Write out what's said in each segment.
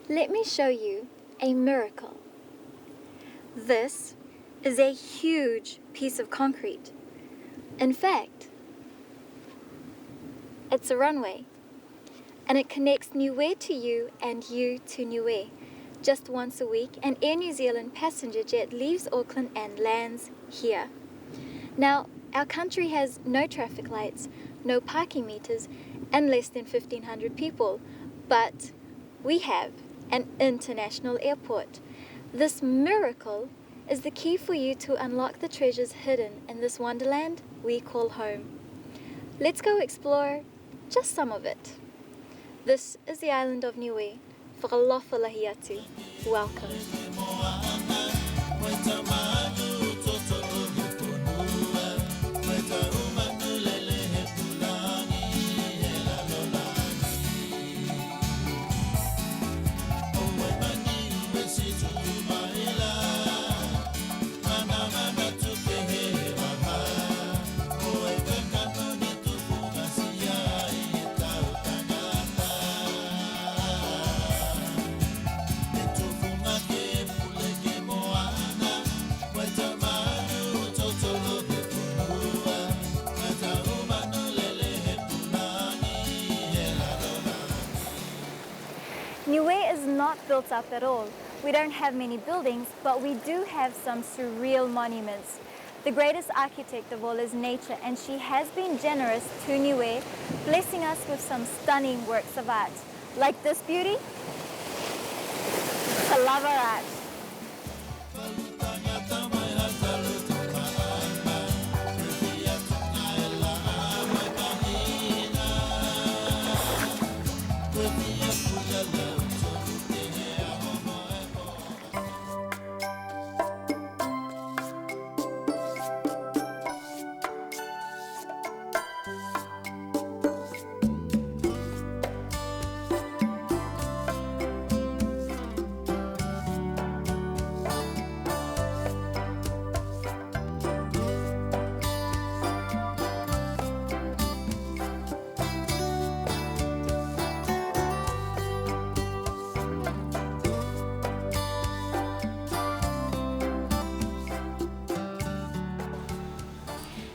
Let me show you a miracle. This is a huge piece of concrete. In fact, it's a runway, and it connects Niue to you and you to Niue. Just once a week, an Air New Zealand passenger jet leaves Auckland and lands here. Now, our country has no traffic lights, no parking meters, and less than 1,500 people, but we have an international airport. This miracle is the key for you to unlock the treasures hidden in this wonderland we call home. Let's go explore just some of it. This is the island of Niue. Whakalofa lahi atu. Welcome. Niue is not built up at all. We don't have many buildings, but we do have some surreal monuments. The greatest architect of all is nature, and she has been generous to Niue, blessing us with some stunning works of art. Like this beauty? Kalavarat.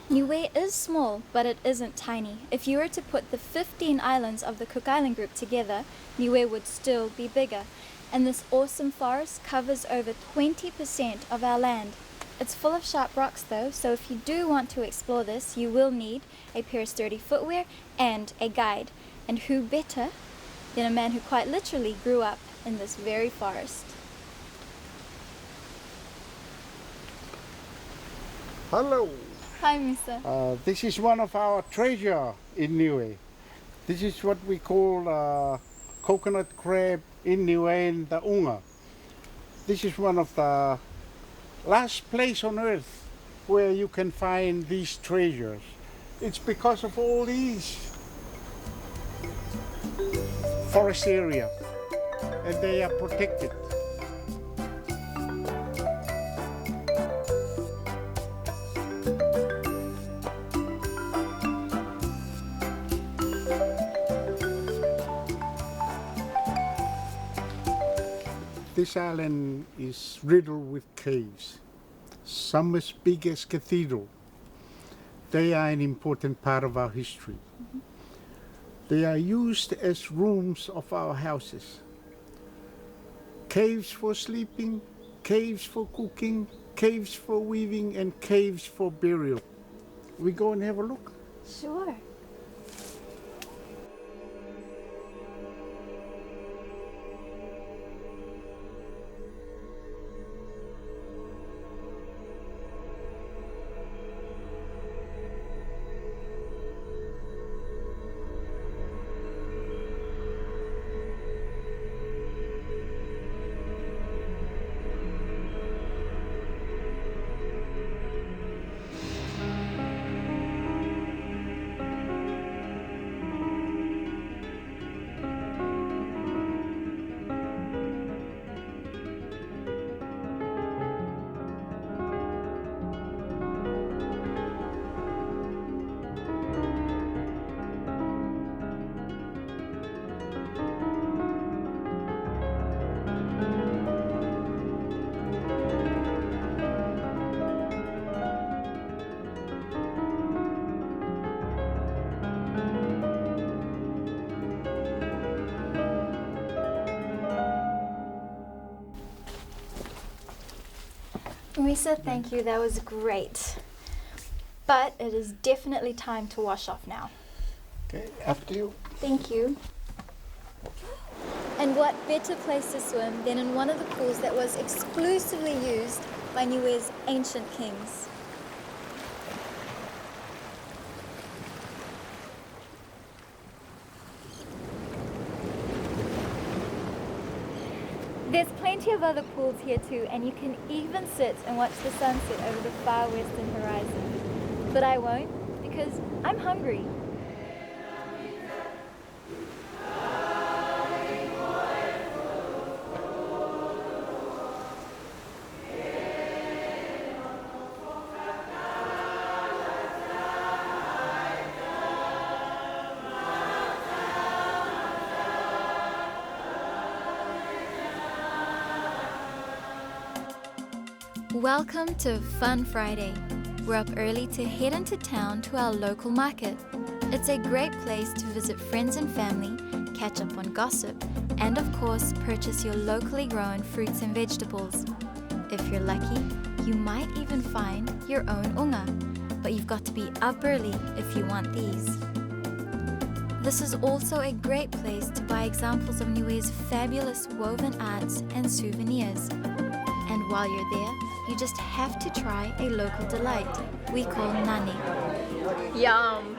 Niue is small, but it isn't tiny. If you were to put the 15 islands of the Cook Island group together, Niue would still be bigger. And this awesome forest covers over 20% of our land. It's full of sharp rocks though, so if you do want to explore this, you will need a pair of sturdy footwear and a guide. And who better than a man who quite literally grew up in this very forest. Hello. Hi, Misa. This is one of our treasure in Niue. This is what we call coconut crab in Niue in the Unga. This is one of the last place on earth where you can find these treasures. It's because of all these forest area, and they are protected. This island is riddled with caves, some as big as cathedral. They are an important part of our history. They are used as rooms of our houses. Caves for sleeping, caves for cooking, caves for weaving, and caves for burial. We go and have a look? Sure. Teresa, thank you. That was great. But it is definitely time to wash off now. Okay, after you. Thank you. And what better place to swim than in one of the pools that was exclusively used by Niue's ancient kings? There's plenty of other pools here too, and you can even sit and watch the sunset over the far western horizon. But I won't, because I'm hungry. Welcome to Fun Friday. We're up early to head into town to our local market. It's a great place to visit friends and family, catch up on gossip, and of course, purchase your locally grown fruits and vegetables. If you're lucky, you might even find your own unga, but you've got to be up early if you want these. This is also a great place to buy examples of Niue's fabulous woven arts and souvenirs. And while you're there, you just have to try a local delight we call nani. Yum!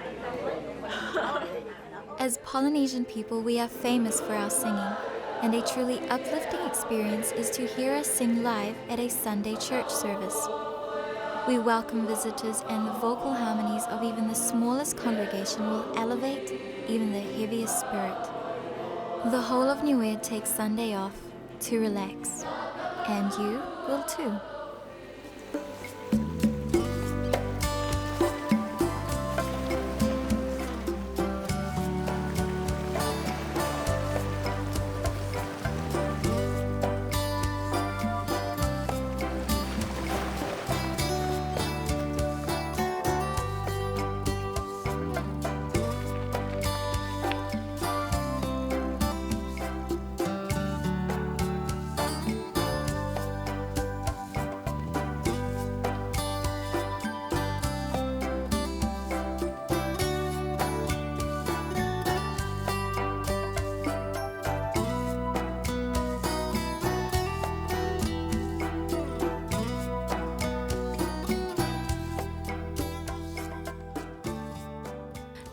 As Polynesian people, we are famous for our singing, and a truly uplifting experience is to hear us sing live at a Sunday church service. We welcome visitors, and the vocal harmonies of even the smallest congregation will elevate even the heaviest spirit. The whole of Niue takes Sunday off to relax, and you will too.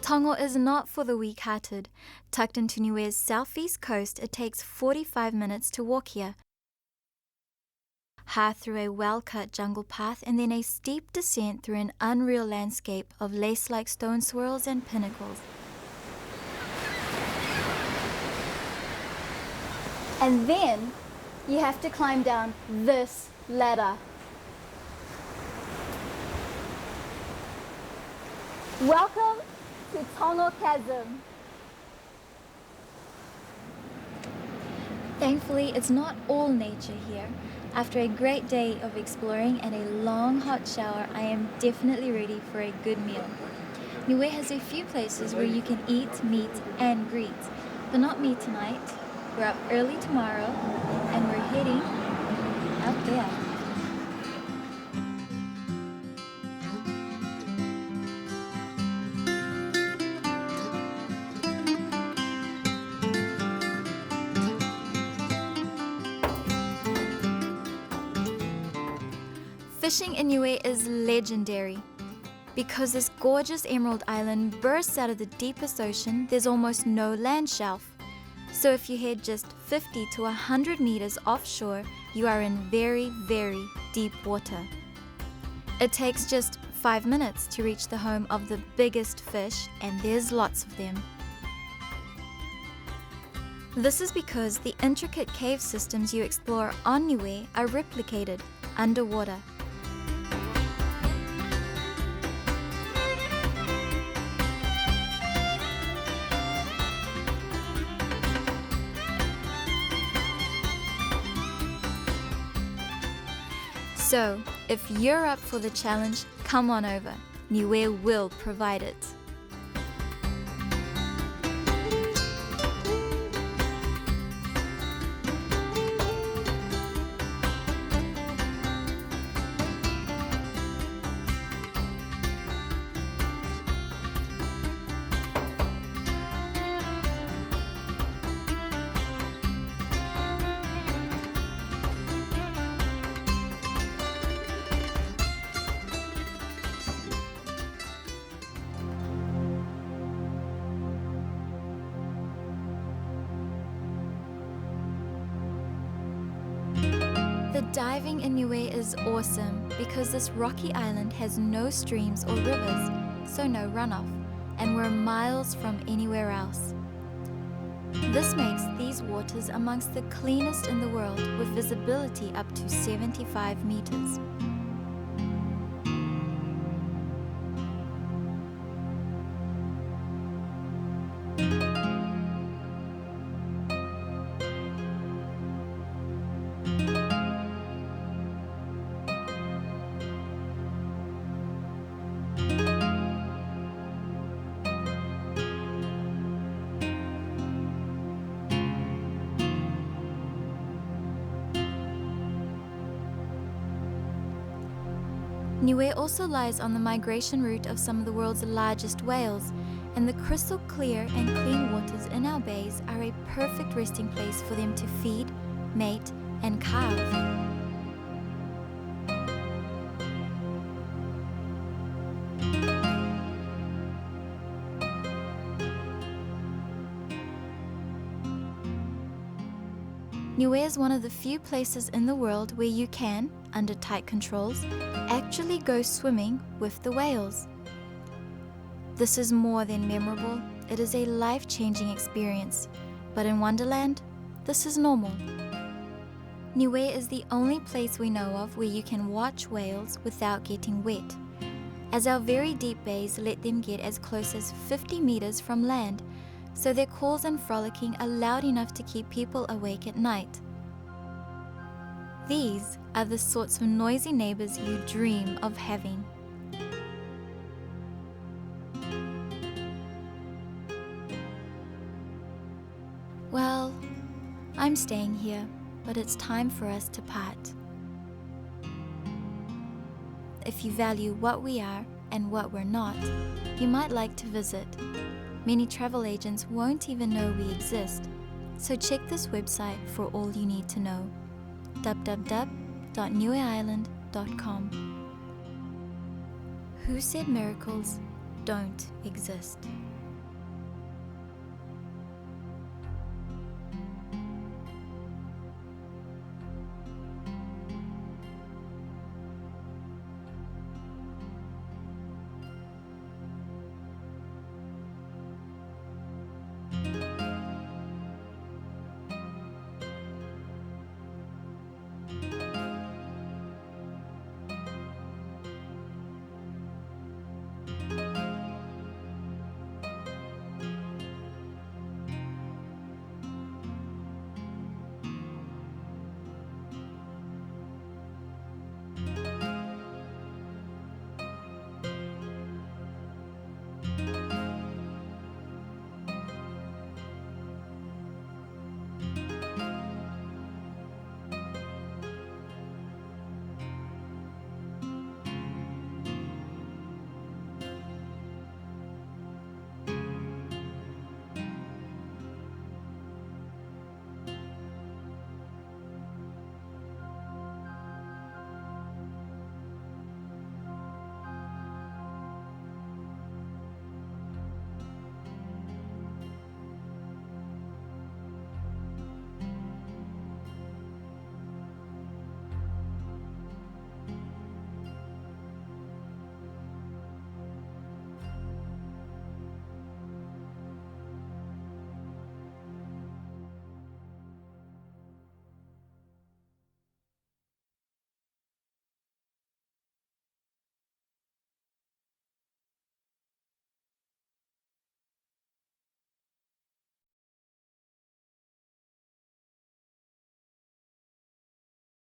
Tonga is not for the weak-hearted. Tucked into Niue's southeast coast, it takes 45 minutes to walk here. Half through a well-cut jungle path and then a steep descent through an unreal landscape of lace-like stone swirls and pinnacles. And then you have to climb down this ladder. Welcome to Tonga Chasm. Thankfully, it's not all nature here. After a great day of exploring and a long hot shower, I am definitely ready for a good meal. Niue has a few places where you can eat, meet, and greet, but not me tonight. We're up early tomorrow, and we're heading out there. Fishing in Niue is legendary. Because this gorgeous emerald island bursts out of the deepest ocean, there's almost no land shelf. So if you head just 50 to 100 meters offshore, you are in very, very deep water. It takes just 5 minutes to reach the home of the biggest fish, and there's lots of them. This is because the intricate cave systems you explore on Niue are replicated underwater. So, if you're up for the challenge, come on over. Niue will provide it. Diving in Niue is awesome because this rocky island has no streams or rivers, so no runoff, and we're miles from anywhere else. This makes these waters amongst the cleanest in the world, with visibility up to 75 meters. Niue also lies on the migration route of some of the world's largest whales, and the crystal clear and clean waters in our bays are a perfect resting place for them to feed, mate, and calve. Niue is one of the few places in the world where you can, under tight controls, actually go swimming with the whales. This is more than memorable, it is a life-changing experience, but in Wonderland, this is normal. Niue is the only place we know of where you can watch whales without getting wet, as our very deep bays let them get as close as 50 meters from land, so their calls and frolicking are loud enough to keep people awake at night. These are the sorts of noisy neighbors you dream of having. Well, I'm staying here, but it's time for us to part. If you value what we are and what we're not, you might like to visit. Many travel agents won't even know we exist, so check this website for all you need to know: www.niueisland.com. Who said miracles don't exist?